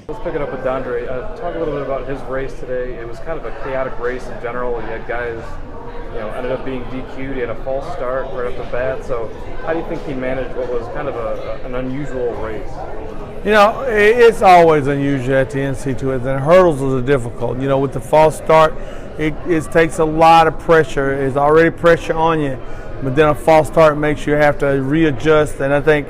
Let's pick it up with Dondre. Talk a little bit about his race today. It was kind of a chaotic race in general. You had guys, ended up being DQ'd. He had a false start right off the bat. So how do you think he managed what was kind of an unusual race? It's always unusual at the NCAA, and hurdles are difficult. With the false start, it takes a lot of pressure. There's already pressure on you, but then a false start makes you have to readjust. And I think,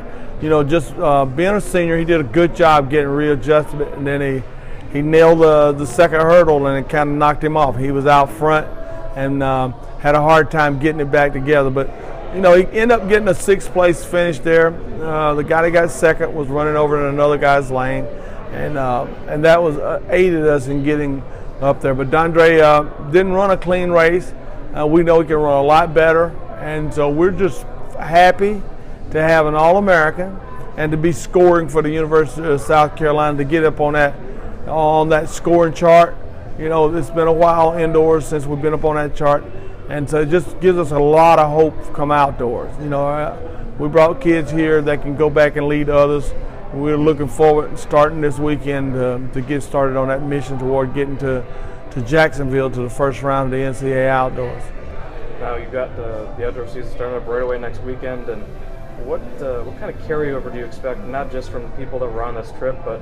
just being a senior, he did a good job getting readjusted, and then he nailed the second hurdle, and it kind of knocked him off. He was out front and had a hard time getting it back together, but he ended up getting a sixth place finish there. The guy that got second was running over in another guy's lane, and that was aided us in getting up there. But Dondre didn't run a clean race. We know he can run a lot better, and so we're just happy to have an All-American and to be scoring for the University of South Carolina, to get up on that scoring chart. It's been a while indoors since we've been up on that chart. And so it just gives us a lot of hope to come outdoors. We brought kids here that can go back and lead others. We're looking forward to starting this weekend to get started on that mission toward getting to Jacksonville to the first round of the NCAA Outdoors. Now you've got the outdoor season starting up right away next weekend, and what kind of carryover do you expect, not just from the people that were on this trip, but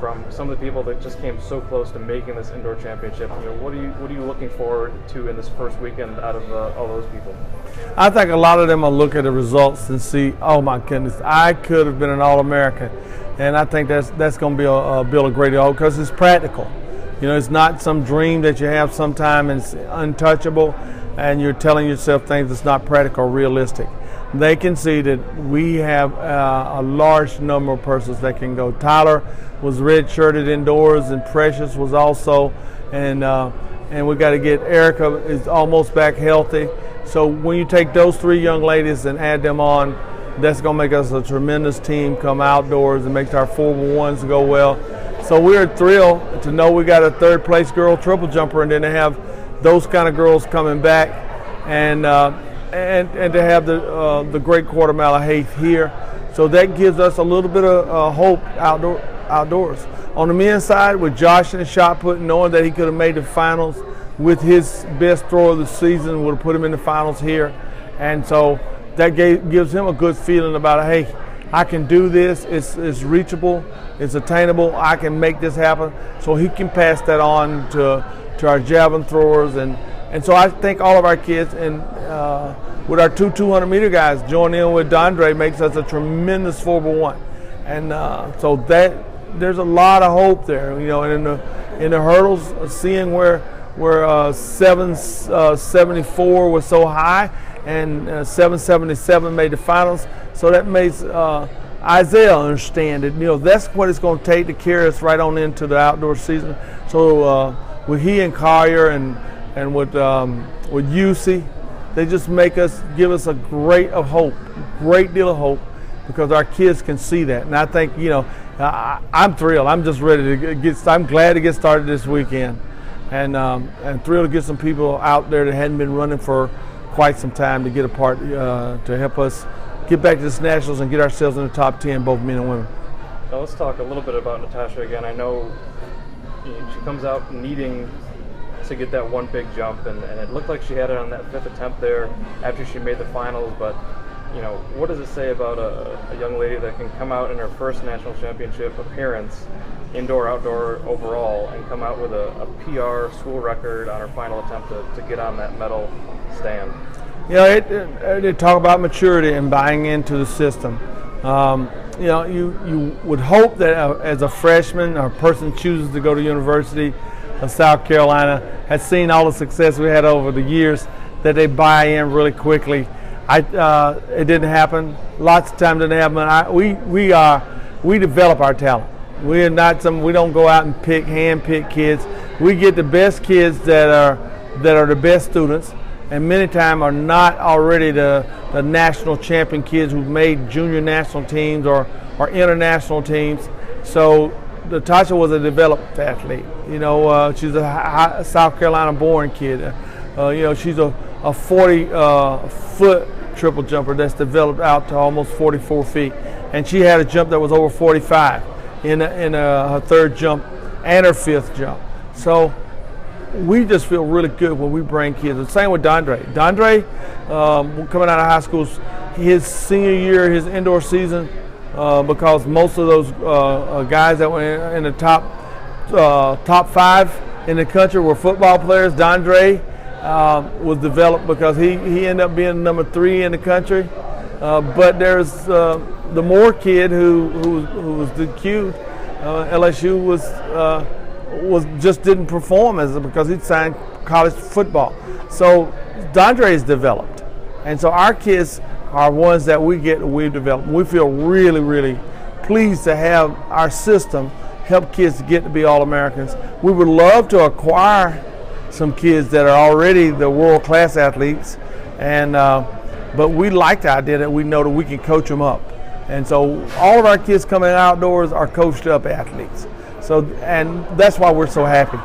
from some of the people that just came so close to making this indoor championship? What are you looking forward to in this first weekend out of all those people? I think a lot of them will look at the results and see, oh my goodness, I could have been an All-American, and I think that's going to be build a great deal because it's practical. It's not some dream that you have sometime and it's untouchable, and you're telling yourself things that's not practical or realistic. They can see that we have a large number of persons that can go. Tyler was red-shirted indoors, and Precious was also, and we got to get Erica is almost back healthy. So when you take those three young ladies and add them on, that's going to make us a tremendous team come outdoors and makes our 4x1s go well. So we're thrilled to know we got a third-place girl triple jumper, and then to have those kind of girls coming back, and to have the great quarter mile of Haith here. So that gives us a little bit of hope outdoors. On the men's side, with Josh in the shot put, knowing that he could have made the finals with his best throw of the season, would have put him in the finals here. And so that gives him a good feeling about, hey, I can do this. It's reachable. It's attainable. I can make this happen. So he can pass that on to our javelin throwers. And so I think all of our kids, and with our two 200-meter guys joining in with Dondre, makes us a tremendous 4x1. And so that there's a lot of hope there. And in the hurdles, seeing where 774 was so high, and 777 made the finals. So that makes Isaiah understand that that's what it's going to take to carry us right on into the outdoor season. So with he and Collier and with UC, they just give us a great deal of hope, because our kids can see that. And I think I'm thrilled. I'm just ready to I'm glad to get started this weekend, and thrilled to get some people out there that hadn't been running for quite some time to get a part to help us get back to this nationals and get ourselves in the top 10, both men and women. Now let's talk a little bit about Natasha again. I know she comes out needing to get that one big jump, and it looked like she had it on that fifth attempt there after she made the finals. But what does it say about a young lady that can come out in her first national championship appearance, indoor, outdoor, overall, and come out with a PR school record on her final attempt to get on that medal stand? They talk about maturity and buying into the system. You would hope that as a freshman or a person chooses to go to University of South Carolina, has seen all the success we had over the years, that they buy in really quickly. It didn't happen. Lots of times it didn't happen. We develop our talent. We don't go out and hand pick kids. We get the best kids that are the best students, and many times are not already the national champion kids who've made junior national teams or international teams. So Natasha was a developed athlete. She's a South Carolina born kid. She's a 40-foot triple jumper that's developed out to almost 44 feet. And she had a jump that was over 45. in her third jump and her fifth jump. So we just feel really good when we bring kids. The same with Dondre. Dondre, coming out of high school, his senior year, his indoor season, because most of those guys that were in the top 5 in the country were football players. Dondre was developed because he ended up being number 3 in the country. But there's the Moore kid who was DQ'd. LSU was just didn't perform because he signed college football. So Dondre is developed, and so our kids are ones that we've developed. We feel really, really pleased to have our system help kids to get to be All-Americans. We would love to acquire some kids that are already the world-class athletes, and but we like the idea that we know that we can coach them up. And so all of our kids coming outdoors are coached up athletes. So, and that's why we're so happy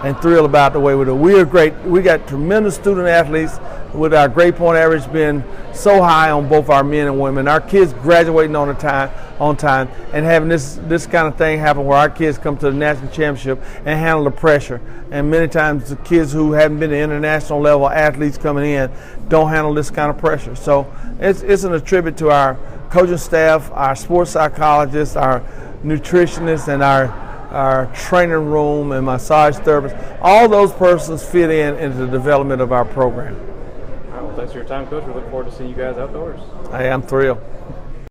and thrilled about the way we do. We are great. We got tremendous student athletes with our grade point average being so high on both our men and women. Our kids graduating on time, and having this kind of thing happen where our kids come to the national championship and handle the pressure. And many times the kids who haven't been to international level athletes coming in don't handle this kind of pressure. So it's an attribute to our coaching staff, our sports psychologists, our nutritionists, and our training room and massage therapists. All those persons fit into the development of our program. All right, well, thanks for your time, Coach. We look forward to seeing you guys outdoors. I am thrilled.